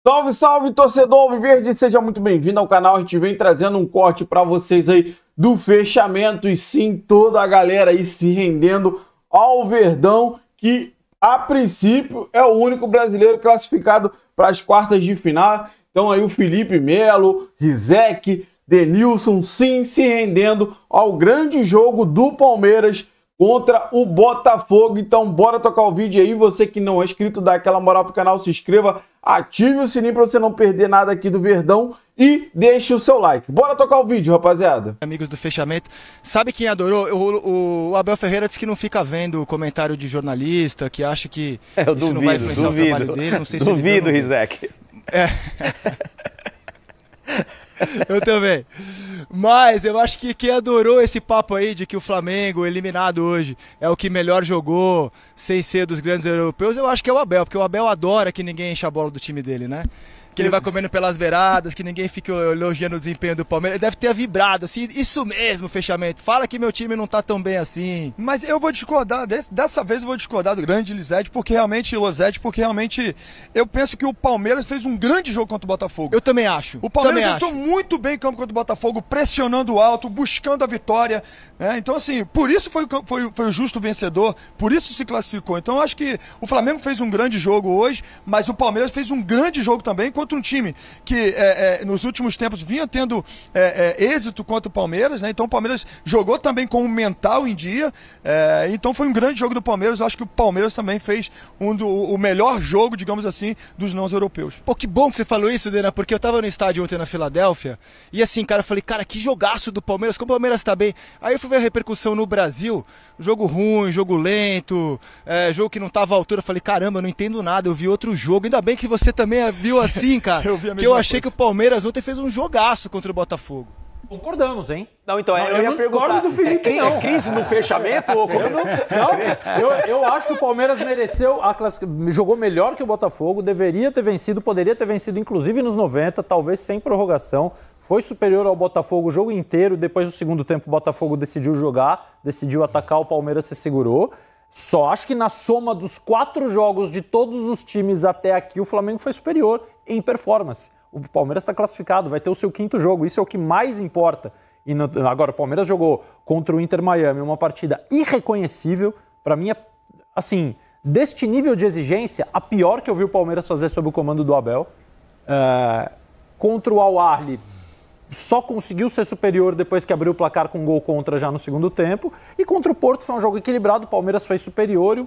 Salve, salve, torcedor alviverde, seja muito bem-vindo ao canal. A gente vem trazendo um corte para vocês aí do fechamento e sim, toda a galera aí se rendendo ao Verdão, que a princípio é o único brasileiro classificado para as quartas de final. Então aí o Felipe Melo, Rizek, Denilson, sim, se rendendo ao grande jogo do Palmeiras contra o Botafogo. Então bora tocar o vídeo aí. Você que não é inscrito, dá aquela moral pro canal, se inscreva, ative o sininho para você não perder nada aqui do Verdão e deixe o seu like. Bora tocar o vídeo, rapaziada. Amigos do fechamento, sabe quem adorou? O Abel Ferreira disse que não fica vendo o comentário de jornalista, que acha que isso não vai influenciar o trabalho dele. Não sei se duvido, Rizek. É. Eu também. Mas eu acho que quem adorou esse papo aí de que o Flamengo, eliminado hoje, é o que melhor jogou, sem ser dos grandes europeus, eu acho que é o Abel, porque o Abel adora que ninguém enche a bola do time dele, né? Que ele vai comendo pelas beiradas, que ninguém fica elogiando o desempenho do Palmeiras. Ele deve ter vibrado, assim, isso mesmo, fechamento. Fala que meu time não tá tão bem assim. Mas eu vou discordar, dessa vez eu vou discordar do grande Lizete, porque realmente eu penso que o Palmeiras fez um grande jogo contra o Botafogo. Eu também acho. O Palmeiras entrou muito bem em campo contra o Botafogo, pressionando alto, buscando a vitória, né? Então assim, por isso foi o justo vencedor, por isso se classificou. Então eu acho que o Flamengo fez um grande jogo hoje, mas o Palmeiras fez um grande jogo também contra um time que nos últimos tempos vinha tendo êxito contra o Palmeiras, né? Então o Palmeiras jogou também com o mental em dia, então foi um grande jogo do Palmeiras. Eu acho que o Palmeiras também fez o melhor jogo, digamos assim, dos não europeus. Pô, que bom que você falou isso, Dena, porque eu tava no estádio ontem na Filadélfia e assim, cara, eu falei, cara, que jogaço do Palmeiras, como o Palmeiras tá bem. Aí eu fui ver a repercussão no Brasil, jogo ruim, jogo lento, jogo que não tava à altura. Eu falei, caramba, eu não entendo nada, eu vi outro jogo. Ainda bem que você também viu assim, cara, que eu achei que o Palmeiras ontem fez um jogaço contra o Botafogo. Concordamos, hein? Não, então, eu ia perguntar, do Felipe, não. É crise no fechamento? Ou como... Eu acho que o Palmeiras mereceu a classificação, jogou melhor que o Botafogo, deveria ter vencido, poderia ter vencido inclusive nos 90, talvez sem prorrogação, foi superior ao Botafogo o jogo inteiro. Depois do segundo tempo o Botafogo decidiu jogar, decidiu atacar, o Palmeiras se segurou. Só acho que na soma dos 4 jogos de todos os times até aqui, o Flamengo foi superior em performance. O Palmeiras está classificado, vai ter o seu 5º jogo, isso é o que mais importa. E agora, o Palmeiras jogou contra o Inter Miami uma partida irreconhecível. Para mim, assim, deste nível de exigência, a pior que eu vi o Palmeiras fazer sob o comando do Abel. Contra o Al Ahly, só conseguiu ser superior depois que abriu o placar com um gol contra já no segundo tempo. E contra o Porto foi um jogo equilibrado, o Palmeiras foi superior,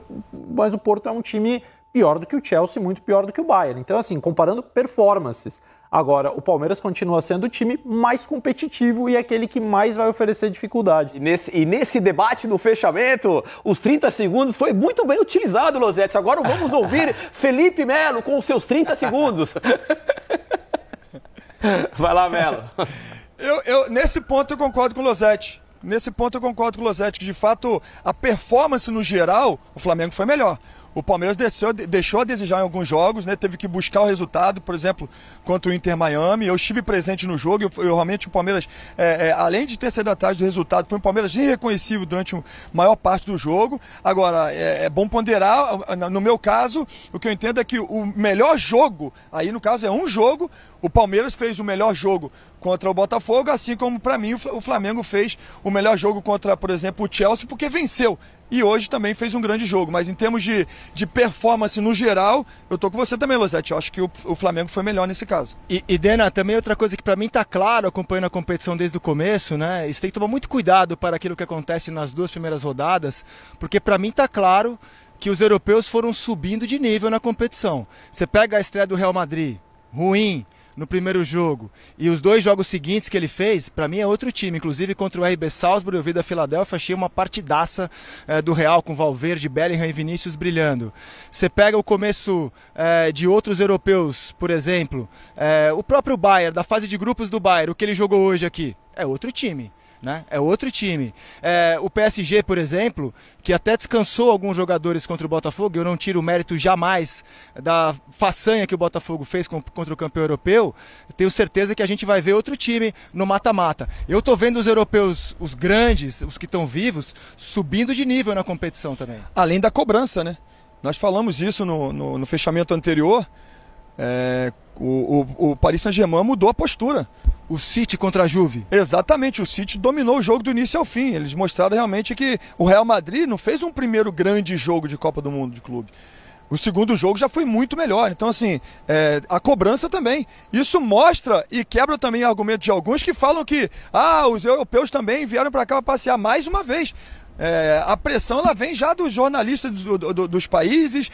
mas o Porto é um time pior do que o Chelsea, muito pior do que o Bayern. Então, assim, comparando performances, agora o Palmeiras continua sendo o time mais competitivo e aquele que mais vai oferecer dificuldade. E nesse debate no fechamento, os 30 segundos foi muito bem utilizado, Lozete. Agora vamos ouvir Felipe Melo com os seus 30 segundos. Vai lá, Melo. Nesse ponto eu concordo com o Lozete. Que de fato a performance no geral, o Flamengo foi melhor. O Palmeiras deixou a desejar em alguns jogos, né? Teve que buscar o resultado, por exemplo, contra o Inter Miami. Eu estive presente no jogo, eu realmente o Palmeiras, além de ter saído atrás do resultado, foi um Palmeiras irreconhecível durante a maior parte do jogo. Agora, é bom ponderar, no meu caso, o que eu entendo é que o melhor jogo, aí no caso é um jogo, o Palmeiras fez o melhor jogo contra o Botafogo, assim como para mim o Flamengo fez o melhor jogo contra, por exemplo, o Chelsea, porque venceu. E hoje também fez um grande jogo. Mas em termos de performance no geral, eu tô com você também, Lozete. Eu acho que o Flamengo foi melhor nesse caso. E Dena, também outra coisa que pra mim tá claro, acompanhando a competição desde o começo, né? Você tem que tomar muito cuidado para aquilo que acontece nas 2 primeiras rodadas, porque pra mim tá claro que os europeus foram subindo de nível na competição. Você pega a estreia do Real Madrid, ruim no primeiro jogo, e os 2 jogos seguintes que ele fez, pra mim é outro time. Inclusive contra o RB Salzburg, eu vi da Filadélfia, achei uma partidaça do Real, com Valverde, Bellingham e Vinícius brilhando. Você pega o começo de outros europeus, por exemplo, o próprio Bayern, da fase de grupos do Bayern, o que ele jogou hoje aqui, é outro time. Né? É outro time. O PSG, por exemplo, que até descansou alguns jogadores contra o Botafogo, eu não tiro o mérito jamais da façanha que o Botafogo fez contra o campeão europeu, tenho certeza que a gente vai ver outro time no mata-mata. Eu tô vendo os europeus, os grandes, os que estão vivos, subindo de nível na competição também. Além da cobrança, né? Nós falamos isso no fechamento anterior. O Paris Saint-Germain mudou a postura. O City contra a Juve. Exatamente, o City dominou o jogo do início ao fim. Eles mostraram realmente que o Real Madrid não fez um primeiro grande jogo de Copa do Mundo de clube. O segundo jogo já foi muito melhor. Então, assim, a cobrança também. Isso mostra e quebra também o argumento de alguns que falam que os europeus também vieram para cá para passear mais uma vez. A pressão ela vem já dos jornalistas dos países,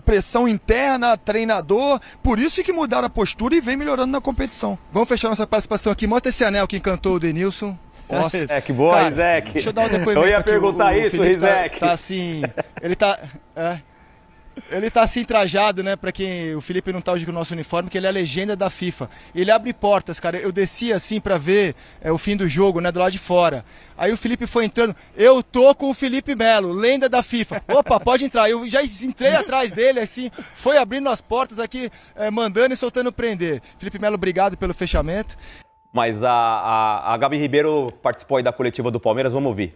pressão interna, treinador, por isso que mudaram a postura e vem melhorando na competição. Vamos fechar nossa participação aqui. Mostra esse anel que encantou o Denilson. Nossa. Que boa, Rizek. Deixa eu dar um depoimento. Eu ia aqui. perguntar isso, Rizek. Tá assim. Ele tá assim trajado, né? Pra quem o Felipe não tá hoje com o nosso uniforme, que ele é a legenda da FIFA. Ele abre portas, cara. Eu desci assim pra ver o fim do jogo, né? Do lado de fora. Aí o Felipe foi entrando. Eu tô com o Felipe Melo, lenda da FIFA. Opa, pode entrar. Eu já entrei atrás dele, assim. Foi abrindo as portas aqui, mandando e soltando prender. Felipe Melo, obrigado pelo fechamento. Mas a Gabi Ribeiro participou aí da coletiva do Palmeiras. Vamos ouvir.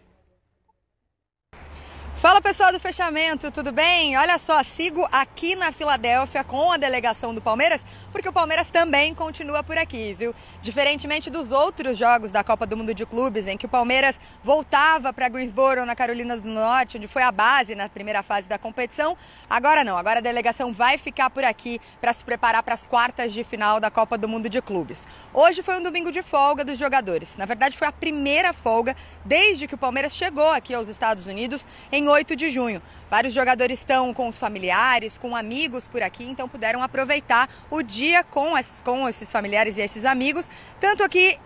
Fala pessoal do Fechamento, tudo bem? Olha só, sigo aqui na Filadélfia com a delegação do Palmeiras, porque o Palmeiras também continua por aqui, viu? Diferentemente dos outros jogos da Copa do Mundo de Clubes, em que o Palmeiras voltava para Greensboro, na Carolina do Norte, onde foi a base na primeira fase da competição, agora não, agora a delegação vai ficar por aqui para se preparar para as quartas de final da Copa do Mundo de Clubes. Hoje foi um domingo de folga dos jogadores, na verdade foi a primeira folga desde que o Palmeiras chegou aqui aos Estados Unidos em 8 de junho. Vários jogadores estão com os familiares, com amigos por aqui, então puderam aproveitar o dia com esses familiares e esses amigos, tanto aqui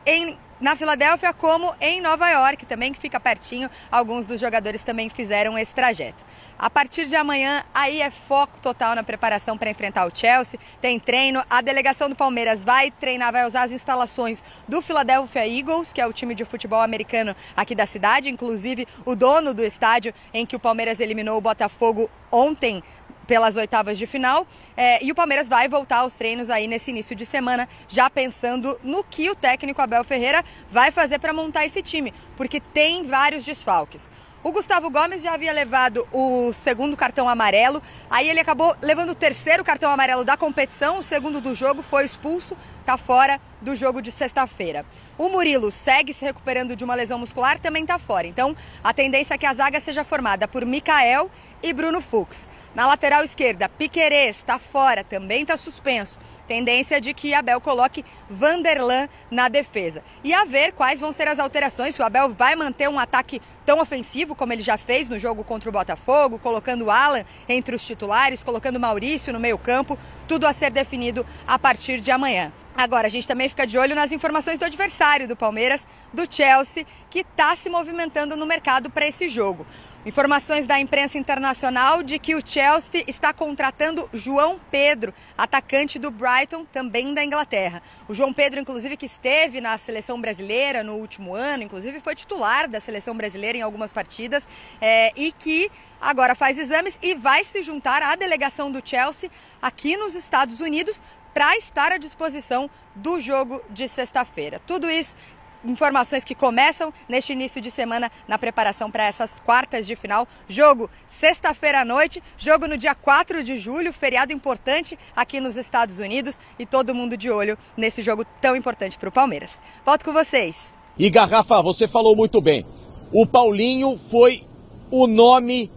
na Filadélfia como em Nova York, também que fica pertinho. Alguns dos jogadores também fizeram esse trajeto. A partir de amanhã, aí é foco total na preparação para enfrentar o Chelsea. Tem treino, a delegação do Palmeiras vai treinar, vai usar as instalações do Philadelphia Eagles, que é o time de futebol americano aqui da cidade, inclusive o dono do estádio em que o Palmeiras eliminou o Botafogo ontem pelas oitavas de final, e o Palmeiras vai voltar aos treinos aí nesse início de semana, já pensando no que o técnico Abel Ferreira vai fazer para montar esse time, porque tem vários desfalques. O Gustavo Gomes já havia levado o segundo cartão amarelo, aí ele acabou levando o terceiro cartão amarelo da competição, o segundo do jogo, foi expulso, está fora do jogo de sexta-feira. O Murilo segue se recuperando de uma lesão muscular, também está fora. Então, a tendência é que a zaga seja formada por Mikael e Bruno Fux. Na lateral esquerda, Piquerez está fora, também está suspenso. Tendência de que Abel coloque Vanderlan na defesa. E a ver quais vão ser as alterações, se o Abel vai manter um ataque tão ofensivo como ele já fez no jogo contra o Botafogo, colocando o Alan entre os titulares, colocando o Maurício no meio-campo, tudo a ser definido a partir de amanhã. Agora, a gente também fica de olho nas informações do adversário do Palmeiras, do Chelsea, que está se movimentando no mercado para esse jogo. Informações da imprensa internacional de que o Chelsea está contratando João Pedro, atacante do Brighton, também da Inglaterra. O João Pedro, inclusive, que esteve na seleção brasileira no último ano, inclusive foi titular da seleção brasileira em algumas partidas, e que agora faz exames e vai se juntar à delegação do Chelsea aqui nos Estados Unidos para estar à disposição do jogo de sexta-feira. Tudo isso, informações que começam neste início de semana na preparação para essas quartas de final. Jogo sexta-feira à noite, jogo no dia 4 de julho, feriado importante aqui nos Estados Unidos e todo mundo de olho nesse jogo tão importante para o Palmeiras. Volto com vocês. E Garrafa, você falou muito bem. O Paulinho foi o nome,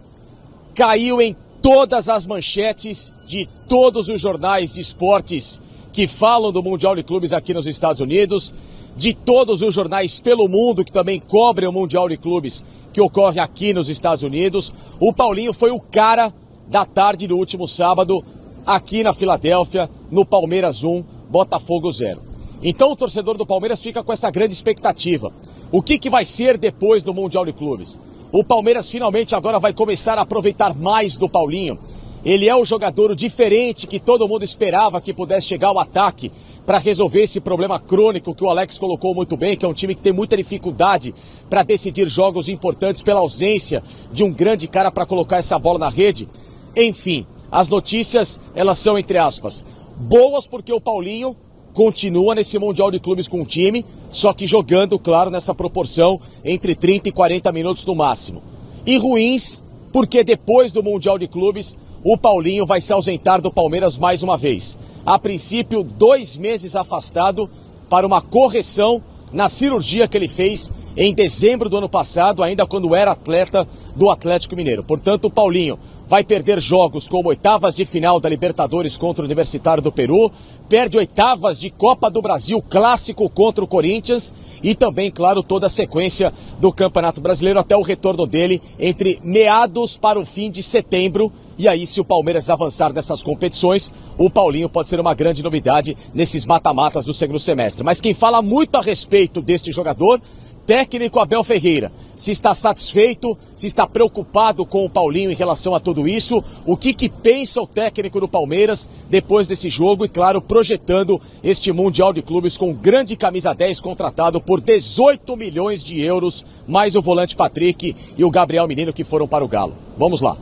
caiu em todas as manchetes de todos os jornais de esportes que falam do Mundial de Clubes aqui nos Estados Unidos, de todos os jornais pelo mundo que também cobrem o Mundial de Clubes que ocorre aqui nos Estados Unidos. O Paulinho foi o cara da tarde do último sábado aqui na Filadélfia, no Palmeiras 1, Botafogo 0. Então o torcedor do Palmeiras fica com essa grande expectativa. O que vai ser depois do Mundial de Clubes? O Palmeiras finalmente agora vai começar a aproveitar mais do Paulinho. Ele é o jogador diferente que todo mundo esperava que pudesse chegar ao ataque para resolver esse problema crônico que o Alex colocou muito bem, que é um time que tem muita dificuldade para decidir jogos importantes pela ausência de um grande cara para colocar essa bola na rede. Enfim, as notícias, elas são, entre aspas, boas porque o Paulinho continua nesse Mundial de Clubes com o time, só que jogando, claro, nessa proporção entre 30 e 40 minutos no máximo. E ruins porque depois do Mundial de Clubes, o Paulinho vai se ausentar do Palmeiras mais uma vez. A princípio, 2 meses afastado para uma correção na cirurgia que ele fez em dezembro do ano passado, ainda quando era atleta do Atlético Mineiro. Portanto, o Paulinho vai perder jogos como oitavas de final da Libertadores contra o Universitário do Peru, perde oitavas de Copa do Brasil clássico contra o Corinthians e também, claro, toda a sequência do Campeonato Brasileiro até o retorno dele entre meados para o fim de setembro. E aí, se o Palmeiras avançar nessas competições, o Paulinho pode ser uma grande novidade nesses mata-matas do segundo semestre. Mas quem fala muito a respeito deste jogador, técnico Abel Ferreira, se está satisfeito, se está preocupado com o Paulinho em relação a tudo isso, o que pensa o técnico do Palmeiras depois desse jogo e, claro, projetando este Mundial de Clubes com o grande camisa 10 contratado por 18 milhões de euros, mais o volante Patrick e o Gabriel Menino que foram para o Galo. Vamos lá.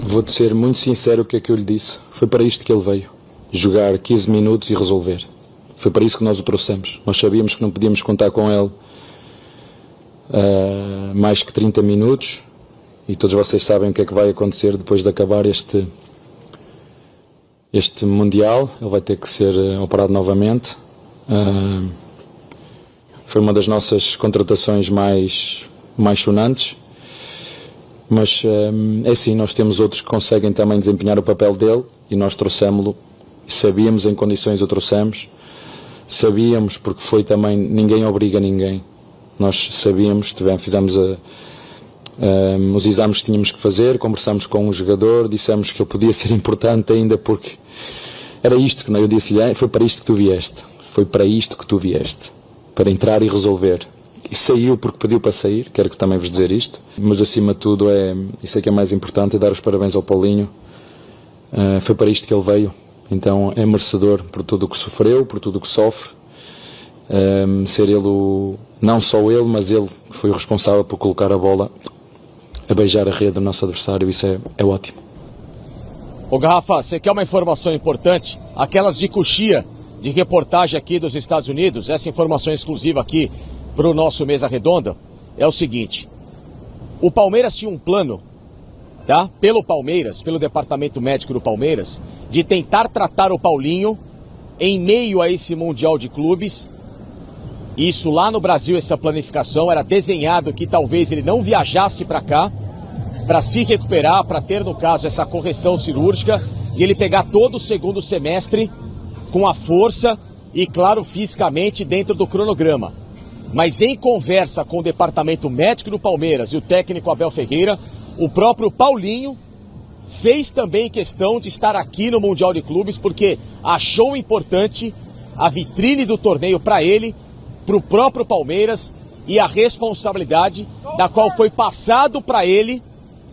Vou-te ser muito sincero o que é que eu lhe disse. Foi para isto que ele veio. Jogar 15 minutos e resolver. Foi para isso que nós o trouxemos. Nós sabíamos que não podíamos contar com ele mais que 30 minutos e todos vocês sabem o que é que vai acontecer depois de acabar este Mundial. Ele vai ter que ser operado novamente. Foi uma das nossas contratações mais sonantes, mas é assim, nós temos outros que conseguem também desempenhar o papel dele e nós trouxemos-lo, sabíamos em condições o trouxemos, sabíamos porque foi também, ninguém obriga ninguém. Nós sabíamos, fizemos os exames que tínhamos que fazer, conversámos com um jogador, dissemos que ele podia ser importante ainda porque era isto que eu disse-lhe, foi para isto que tu vieste, foi para isto que tu vieste, para entrar e resolver. E saiu porque pediu para sair, quero que também vos dizer isto, mas acima de tudo isso é que é mais importante, é dar os parabéns ao Paulinho, foi para isto que ele veio, então é merecedor por tudo o que sofreu, por tudo o que sofre. Ser ele não só ele, mas ele que foi o responsável por colocar a bola a beijar a rede do nosso adversário, isso é ótimo. Ô Garrafa, você quer uma informação importante? Aquelas de coxia, de reportagem aqui dos Estados Unidos, essa informação exclusiva aqui para o nosso Mesa Redonda, é o seguinte: o Palmeiras tinha um plano, tá? Pelo Palmeiras, pelo departamento médico do Palmeiras, de tentar tratar o Paulinho em meio a esse Mundial de Clubes. Isso lá no Brasil, essa planificação era desenhado que talvez ele não viajasse para cá, para se recuperar, para ter, no caso, essa correção cirúrgica e ele pegar todo o segundo semestre com a força e, claro, fisicamente dentro do cronograma. Mas em conversa com o departamento médico do Palmeiras e o técnico Abel Ferreira, o próprio Paulinho fez também questão de estar aqui no Mundial de Clubes porque achou importante a vitrine do torneio para ele, para o próprio Palmeiras e a responsabilidade da qual foi passado para ele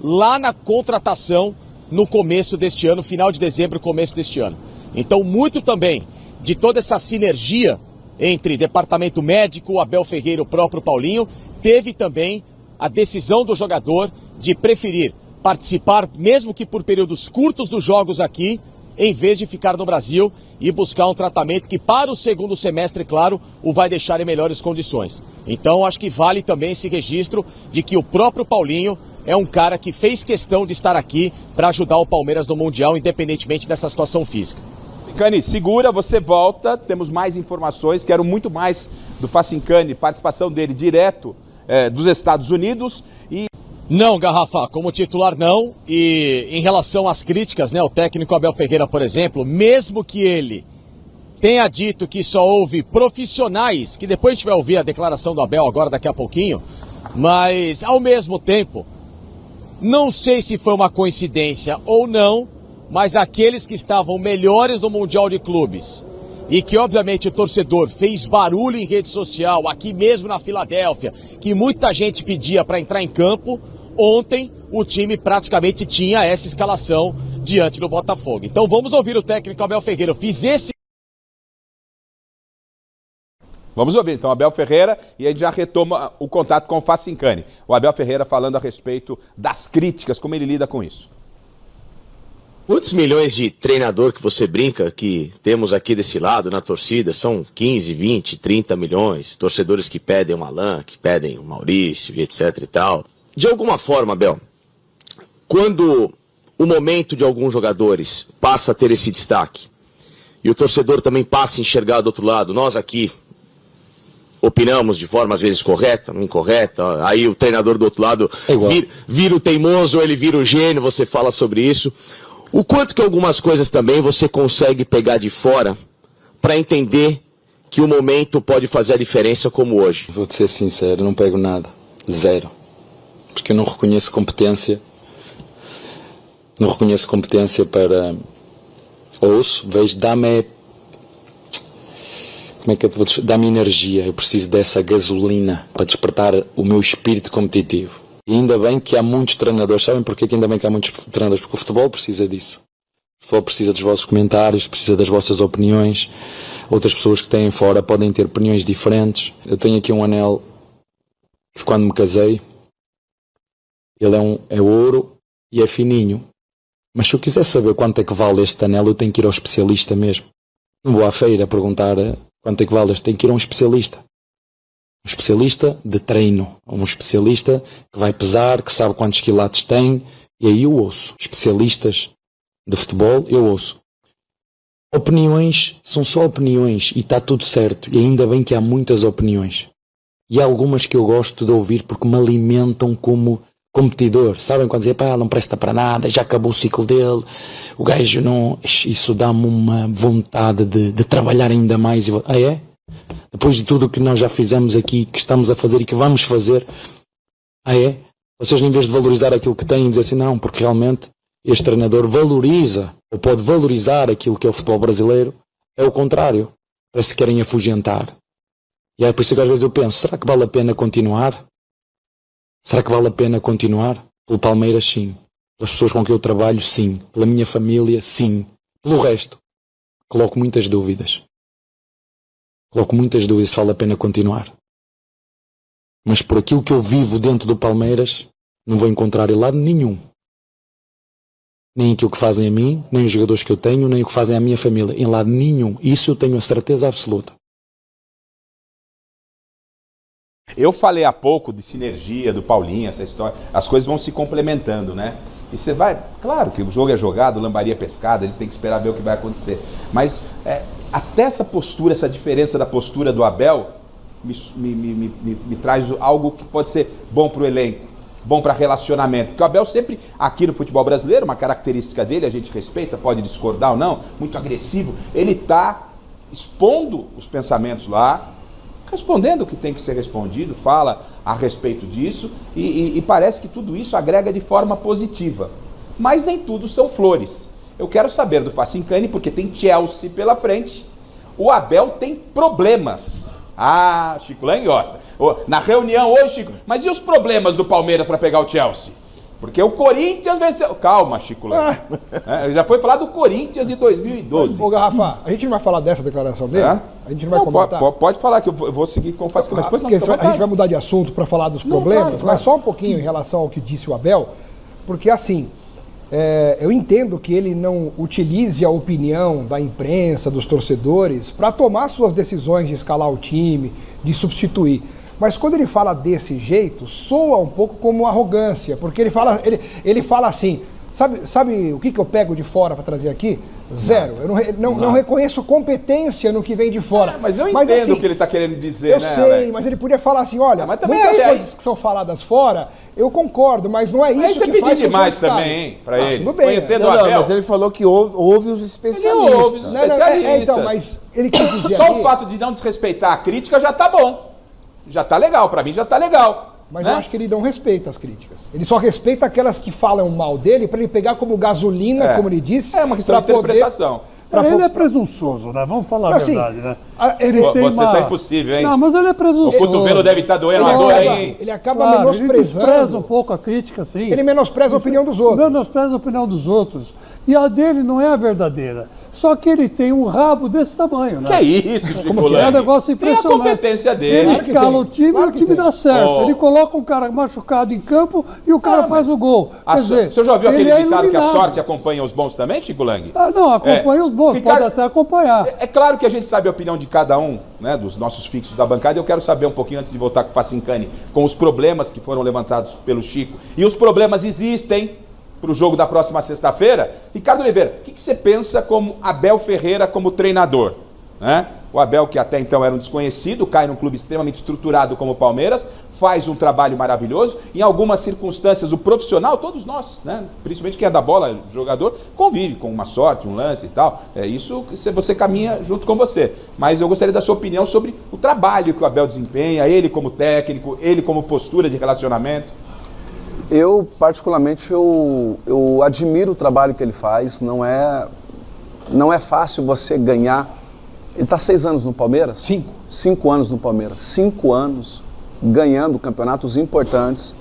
lá na contratação no começo deste ano, final de dezembro, começo deste ano. Então, muito também de toda essa sinergia entre departamento médico, Abel Ferreira e o próprio Paulinho, teve também a decisão do jogador de preferir participar, mesmo que por períodos curtos dos jogos aqui, em vez de ficar no Brasil e buscar um tratamento que para o segundo semestre, claro, o vai deixar em melhores condições. Então acho que vale também esse registro de que o próprio Paulinho é um cara que fez questão de estar aqui para ajudar o Palmeiras no Mundial, independentemente dessa situação física. Facincani, segura, você volta, temos mais informações, quero muito mais do Facincani, participação dele direto dos Estados Unidos e... Não, Garrafa, como titular não, e em relação às críticas, né, o técnico Abel Ferreira, por exemplo, mesmo que ele tenha dito que só houve profissionais, que depois a gente vai ouvir a declaração do Abel agora daqui a pouquinho, mas ao mesmo tempo, não sei se foi uma coincidência ou não, mas aqueles que estavam melhores no Mundial de Clubes e que obviamente o torcedor fez barulho em rede social, aqui mesmo na Filadélfia, que muita gente pedia para entrar em campo, ontem o time praticamente tinha essa escalação diante do Botafogo. Então vamos ouvir o técnico Abel Ferreira. Eu fiz esse... Vamos ouvir então Abel Ferreira e a gente já retoma o contato com o Facincani. O Abel Ferreira falando a respeito das críticas, como ele lida com isso. Quantos milhões de treinador que você brinca que temos aqui desse lado na torcida? São 15, 20, 30 milhões. Torcedores que pedem o Alan, que pedem o Maurício, etc e tal. De alguma forma, Abel, quando o momento de alguns jogadores passa a ter esse destaque, e o torcedor também passa a enxergar do outro lado, nós aqui opinamos de forma às vezes correta, incorreta, aí o treinador do outro lado vira o teimoso, ele vira o gênio, você fala sobre isso. O quanto que algumas coisas também você consegue pegar de fora para entender que o momento pode fazer a diferença como hoje? Vou-te ser sincero, não pego nada. Zero. Porque eu não reconheço competência. Não reconheço competência para... Ouço, vejo, dá-me... Como é que eu te vou dizer? Dá-me energia. Eu preciso dessa gasolina para despertar o meu espírito competitivo. E ainda bem que há muitos treinadores. Sabem porquê que ainda bem que há muitos treinadores? Porque o futebol precisa disso. O futebol precisa dos vossos comentários, precisa das vossas opiniões. Outras pessoas que têm fora podem ter opiniões diferentes. Eu tenho aqui um anel que quando me casei, ele é ouro e é fininho. Mas se eu quiser saber quanto é que vale este anel, eu tenho que ir ao especialista mesmo. Não vou à feira perguntar quanto é que vale este. Tenho que ir a um especialista. Um especialista de treino. Um especialista que vai pesar, que sabe quantos quilates tem. E aí eu ouço. Especialistas de futebol, eu ouço. Opiniões são só opiniões e está tudo certo. E ainda bem que há muitas opiniões. E há algumas que eu gosto de ouvir porque me alimentam como competidor. Sabem quando dizem, pá, não presta para nada, já acabou o ciclo dele, o gajo não... Isso dá-me uma vontade de trabalhar ainda mais. Ah, é? Depois de tudo o que nós já fizemos aqui, que estamos a fazer e que vamos fazer, ah, é? Vocês, em vez de valorizar aquilo que têm, dizem assim, não, porque realmente este treinador valoriza, ou pode valorizar aquilo que é o futebol brasileiro, é o contrário. Parece que querem afugentar. E é por isso que às vezes eu penso, será que vale a pena continuar? Será que vale a pena continuar? Pelo Palmeiras, sim. Pelas pessoas com quem eu trabalho, sim. Pela minha família, sim. Pelo resto, coloco muitas dúvidas. Coloco muitas dúvidas se vale a pena continuar. Mas por aquilo que eu vivo dentro do Palmeiras, não vou encontrar em lado nenhum. Nem aquilo que fazem a mim, nem os jogadores que eu tenho, nem o que fazem à minha família. Em lado nenhum. Isso eu tenho a certeza absoluta. Eu falei há pouco de sinergia, do Paulinho, essa história. As coisas vão se complementando, né? E você vai... Claro que o jogo é jogado, lambaria pescada, ele tem que esperar ver o que vai acontecer. Mas até essa postura, essa diferença da postura do Abel me traz algo que pode ser bom para o elenco, bom para relacionamento. Porque o Abel sempre, aqui no futebol brasileiro, uma característica dele, a gente respeita, pode discordar ou não, muito agressivo, ele está expondo os pensamentos lá, respondendo o que tem que ser respondido, fala a respeito disso e parece que tudo isso agrega de forma positiva. Mas nem tudo são flores. Eu quero saber do Facincani, porque tem Chelsea pela frente. O Abel tem problemas. Ah, Chico Lang gosta. Na reunião hoje, Chico, mas e os problemas do Palmeiras para pegar o Chelsea? Porque o Corinthians venceu... Calma, Chico Lang. Já foi falar do Corinthians de 2012. Ô, Garrafa, a gente não vai falar dessa declaração dele? A gente não vai comentar? Pode falar, que eu vou seguir como faz. Mas depois a gente vai mudar de assunto para falar dos problemas, claro. Mas só um pouquinho em relação ao que disse o Abel, porque assim, eu entendo que ele não utilize a opinião da imprensa, dos torcedores, para tomar suas decisões de escalar o time, de substituir. Mas quando ele fala desse jeito, soa um pouco como arrogância, porque ele fala assim, sabe o que eu pego de fora para trazer aqui? Zero. Eu não reconheço competência no que vem de fora. Mas eu entendo assim, o que ele está querendo dizer, né, sei, Alex? Mas ele podia falar assim, olha, muitas coisas que são faladas fora, eu concordo, mas não é isso que faz... Aí você pediu demais também, hein, para ele. Tudo bem. Conhecendo o Abel. Mas ele falou que ouve os especialistas. Ele ouve os especialistas. Então, mas ele quis dizer Só o fato de não desrespeitar a crítica já tá bom. Já tá legal, pra mim já tá legal. Mas eu acho que ele não respeita as críticas. Ele só respeita aquelas que falam mal dele pra ele pegar como gasolina, como ele disse. É uma questão de interpretação. Ele é presunçoso, né? Vamos falar a verdade, né? Você tá impossível, hein? Não, mas ele é presunçoso. O cotovelo deve estar doendo agora, hein? Ele acaba menosprezando. Ele despreza um pouco a crítica, sim. Ele menospreza a opinião dos outros. Menospreza a opinião dos outros. E a dele não é a verdadeira. Só que ele tem um rabo desse tamanho, né? Que isso, Chico Lang? É um negócio impressionante. Tem a competência dele. Ele escala o time e o time dá certo. Ele coloca um cara machucado em campo e o cara faz o gol. Quer dizer, o senhor já viu aquele ditado que a sorte acompanha os bons também, Chico Lang? Não, acompanha os bons, pode até acompanhar. É claro que a gente sabe a opinião de cada um, né, dos nossos fixos da bancada. Eu quero saber um pouquinho, antes de voltar com o Facincani, com os problemas que foram levantados pelo Chico. E os problemas existem. para o jogo da próxima sexta-feira. Ricardo Oliveira, o que você pensa como Abel Ferreira como treinador? Né? O Abel, que até então era um desconhecido, cai num clube extremamente estruturado como o Palmeiras, faz um trabalho maravilhoso. Em algumas circunstâncias, o profissional, todos nós, né? Principalmente quem é da bola, jogador, convive com uma sorte, um lance e tal. É isso que você caminha junto com você. Mas eu gostaria da sua opinião sobre o trabalho que o Abel desempenha, ele como técnico, ele como postura de relacionamento. Eu, particularmente, eu admiro o trabalho que ele faz. Não é fácil você ganhar. Ele está 6 anos no Palmeiras? 5 anos no Palmeiras. 5 anos ganhando campeonatos importantes,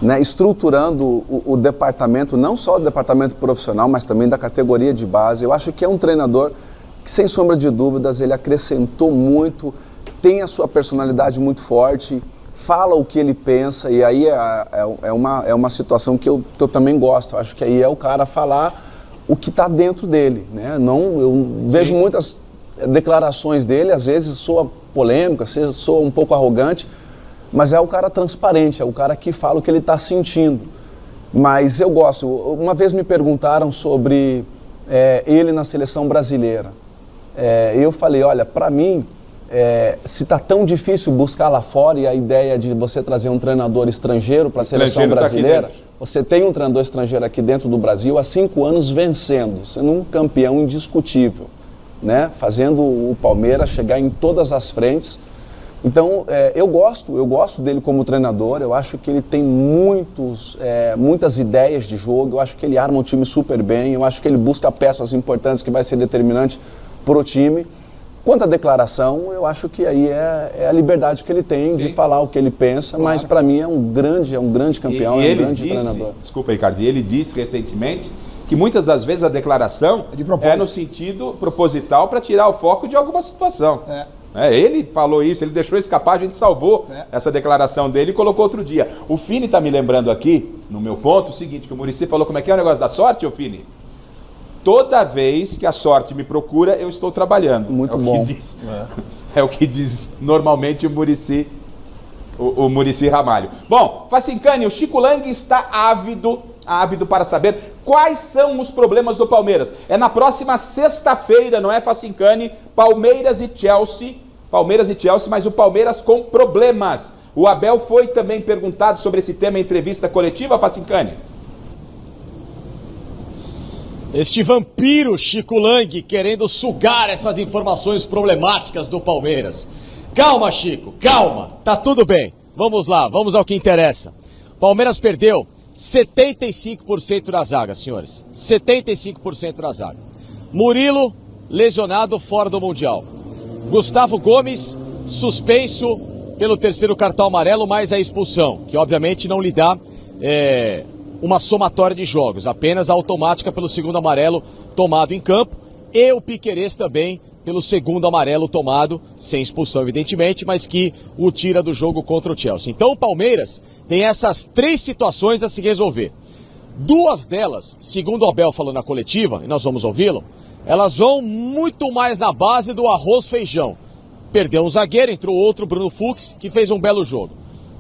né, estruturando o departamento, não só o departamento profissional, mas também da categoria de base. Eu acho que é um treinador que, sem sombra de dúvidas, ele acrescentou muito, tem a sua personalidade muito forte, fala o que ele pensa, e aí é uma situação que eu também gosto. Eu acho que aí é o cara falar o que está dentro dele, né? Eu vejo muitas declarações dele, às vezes soa polêmica, às vezes soa um pouco arrogante, mas é o cara transparente, é o cara que fala o que ele está sentindo. Mas eu gosto. Uma vez me perguntaram sobre ele na seleção brasileira. Eu falei, olha, para mim, se está tão difícil buscar lá fora, e a ideia de você trazer um treinador estrangeiro para a seleção brasileira, você tem um treinador estrangeiro aqui dentro do Brasil há 5 anos vencendo, sendo um campeão indiscutível, né? Fazendo o Palmeiras chegar em todas as frentes. Então, eu gosto dele como treinador. Eu acho que ele tem muitas ideias de jogo, eu acho que ele arma o time super bem, eu acho que ele busca peças importantes que vai ser determinante para o time. Quanto à declaração, eu acho que aí é a liberdade que ele tem de falar o que ele pensa, mas para mim é um grande campeão, é um grande treinador. Desculpa, Ricardo, e ele disse recentemente que muitas das vezes a declaração é no sentido proposital para tirar o foco de alguma situação. Ele falou isso, ele deixou escapar, a gente salvou essa declaração dele e colocou outro dia. O Fini está me lembrando aqui, no meu ponto, o seguinte, que o Muricy falou, como é que é o negócio da sorte, ô Fini? Toda vez que a sorte me procura, eu estou trabalhando. Muito bom. É o que diz normalmente o Muricy, o Muricy Ramalho. Bom, Facincani, o Chico Lang está ávido para saber quais são os problemas do Palmeiras. É na próxima sexta-feira, não é, Facincani? Palmeiras e Chelsea, mas o Palmeiras com problemas. O Abel foi também perguntado sobre esse tema em entrevista coletiva, Facincani? Este vampiro Chico Lang querendo sugar essas informações problemáticas do Palmeiras. Calma, Chico, calma, tá tudo bem. Vamos lá, vamos ao que interessa. Palmeiras perdeu 75% da zaga, senhores. 75% da zaga. Murilo, lesionado fora do Mundial. Gustavo Gomes, suspenso pelo 3º cartão amarelo, mais a expulsão, que obviamente não lhe dá uma somatória de jogos, apenas a automática pelo 2º amarelo tomado em campo, e o Piquerez também pelo 2º amarelo tomado, sem expulsão evidentemente, mas que o tira do jogo contra o Chelsea. Então o Palmeiras tem essas 3 situações a se resolver. 2 delas, segundo o Abel falou na coletiva, e nós vamos ouvi-lo, elas vão muito mais na base do arroz-feijão. Perdeu um zagueiro, entrou outro, Bruno Fux, que fez um belo jogo.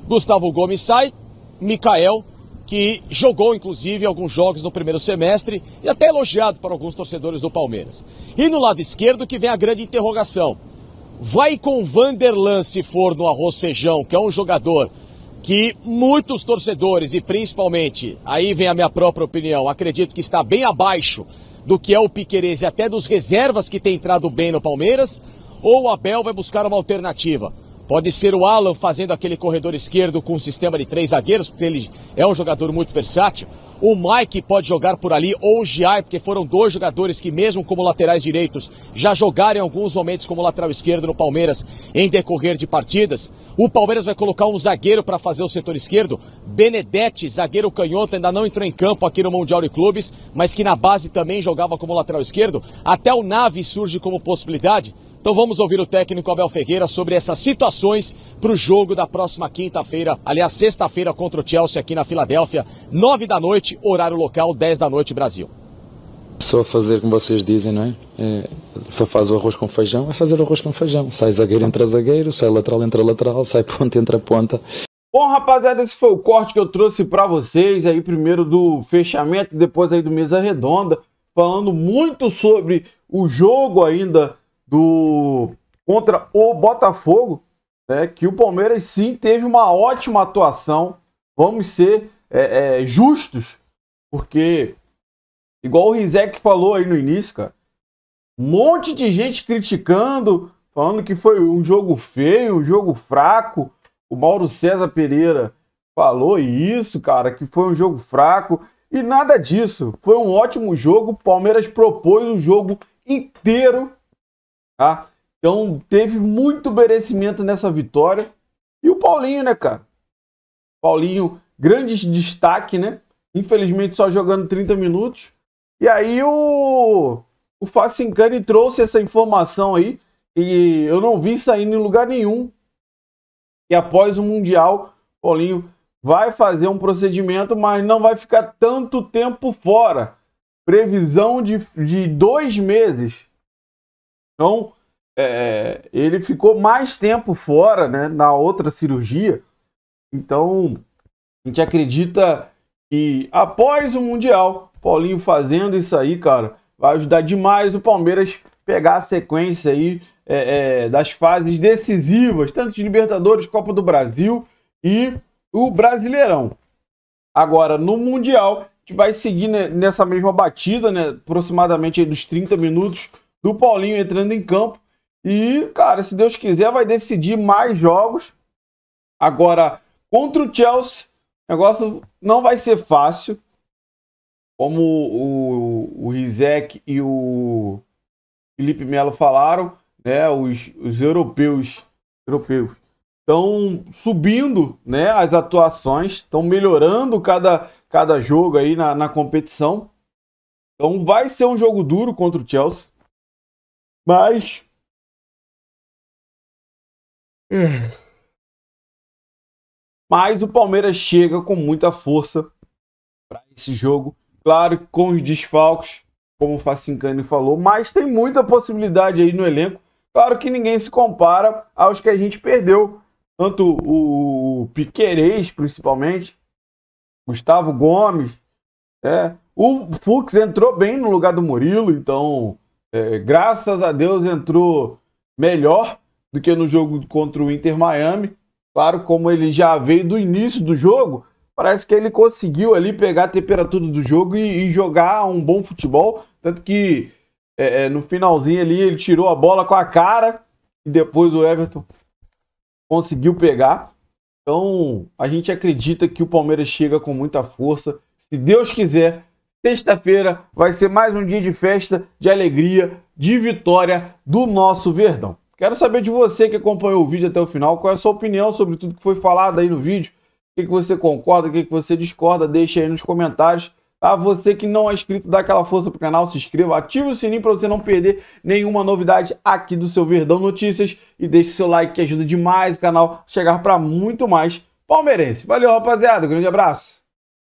Gustavo Gomes sai, Mikael, que jogou inclusive alguns jogos no primeiro semestre e até elogiado por alguns torcedores do Palmeiras. E no lado esquerdo que vem a grande interrogação. Vai com Vanderlan se for no arroz-feijão, que é um jogador que muitos torcedores, e principalmente, aí vem a minha própria opinião, acredito que está bem abaixo do que é o Piquerez e até dos reservas que tem entrado bem no Palmeiras, ou o Abel vai buscar uma alternativa? Pode ser o Alan fazendo aquele corredor esquerdo com um sistema de 3 zagueiros, porque ele é um jogador muito versátil. O Mike pode jogar por ali, ou o Giai, porque foram 2 jogadores que mesmo como laterais direitos já jogaram em alguns momentos como lateral esquerdo no Palmeiras em decorrer de partidas. O Palmeiras vai colocar um zagueiro para fazer o setor esquerdo. Benedetti, zagueiro canhoto, ainda não entrou em campo aqui no Mundial de Clubes, mas que na base também jogava como lateral esquerdo. Até o Naves surge como possibilidade. Então vamos ouvir o técnico Abel Ferreira sobre essas situações para o jogo da próxima quinta-feira, aliás, sexta-feira contra o Chelsea aqui na Filadélfia, 9 da noite, horário local, 10 da noite, Brasil. Só fazer como vocês dizem, não é? Só faz o arroz com feijão, é fazer o arroz com feijão. Sai zagueiro, entra zagueiro, sai lateral, entra lateral, sai ponta, entra ponta. Bom, rapaziada, esse foi o corte que eu trouxe para vocês aí, primeiro do fechamento, depois aí do Mesa Redonda, falando muito sobre o jogo ainda contra o Botafogo, né, que o Palmeiras sim teve uma ótima atuação. Vamos ser justos, porque, igual o Rizek falou aí no início, cara, um monte de gente criticando, falando que foi um jogo feio, um jogo fraco. O Mauro César Pereira falou isso, cara, que foi um jogo fraco. E nada disso. Foi um ótimo jogo. O Palmeiras propôs o jogo inteiro, tá? Então teve muito merecimento nessa vitória. E o Paulinho, né, cara? Paulinho, grande destaque, né? Infelizmente só jogando 30 minutos. E aí o Facincani trouxe essa informação aí. E eu não vi saindo em lugar nenhum. E após o Mundial, o Paulinho vai fazer um procedimento, mas não vai ficar tanto tempo fora. Previsão de 2 meses. Então, ele ficou mais tempo fora, né, na outra cirurgia. Então, a gente acredita que após o Mundial, o Paulinho fazendo isso aí, cara, vai ajudar demais o Palmeiras pegar a sequência aí das fases decisivas, tanto de Libertadores, Copa do Brasil e o Brasileirão. Agora, no Mundial, a gente vai seguir nessa mesma batida, né, aproximadamente aí dos 30 minutos do Paulinho entrando em campo. E, cara, se Deus quiser, vai decidir mais jogos. Agora, contra o Chelsea, o negócio não vai ser fácil. Como o Rizek e o Felipe Melo falaram, né, os europeus estão subindo, né, as atuações, estão melhorando cada jogo aí na competição. Então vai ser um jogo duro contra o Chelsea. Mas o Palmeiras chega com muita força para esse jogo. Claro, com os desfalques, como o Facincani falou, mas tem muita possibilidade aí no elenco. Claro que ninguém se compara aos que a gente perdeu. Tanto o Piquerez, principalmente, Gustavo Gomes. O Fux entrou bem no lugar do Murilo, então, graças a Deus, entrou melhor do que no jogo contra o Inter Miami. Claro, como ele já veio do início do jogo, parece que ele conseguiu ali pegar a temperatura do jogo e jogar um bom futebol. Tanto que no finalzinho ali ele tirou a bola com a cara e depois o Everton conseguiu pegar. Então a gente acredita que o Palmeiras chega com muita força. Se Deus quiser, sexta-feira vai ser mais um dia de festa, de alegria, de vitória do nosso Verdão. Quero saber de você que acompanhou o vídeo até o final, qual é a sua opinião sobre tudo que foi falado aí no vídeo. O que você concorda, o que você discorda, deixa aí nos comentários. Tá? Você que não é inscrito, dá aquela força pro canal, se inscreva, ative o sininho para você não perder nenhuma novidade aqui do seu Verdão Notícias e deixe seu like que ajuda demais o canal a chegar para muito mais palmeirense. Valeu, rapaziada, grande abraço.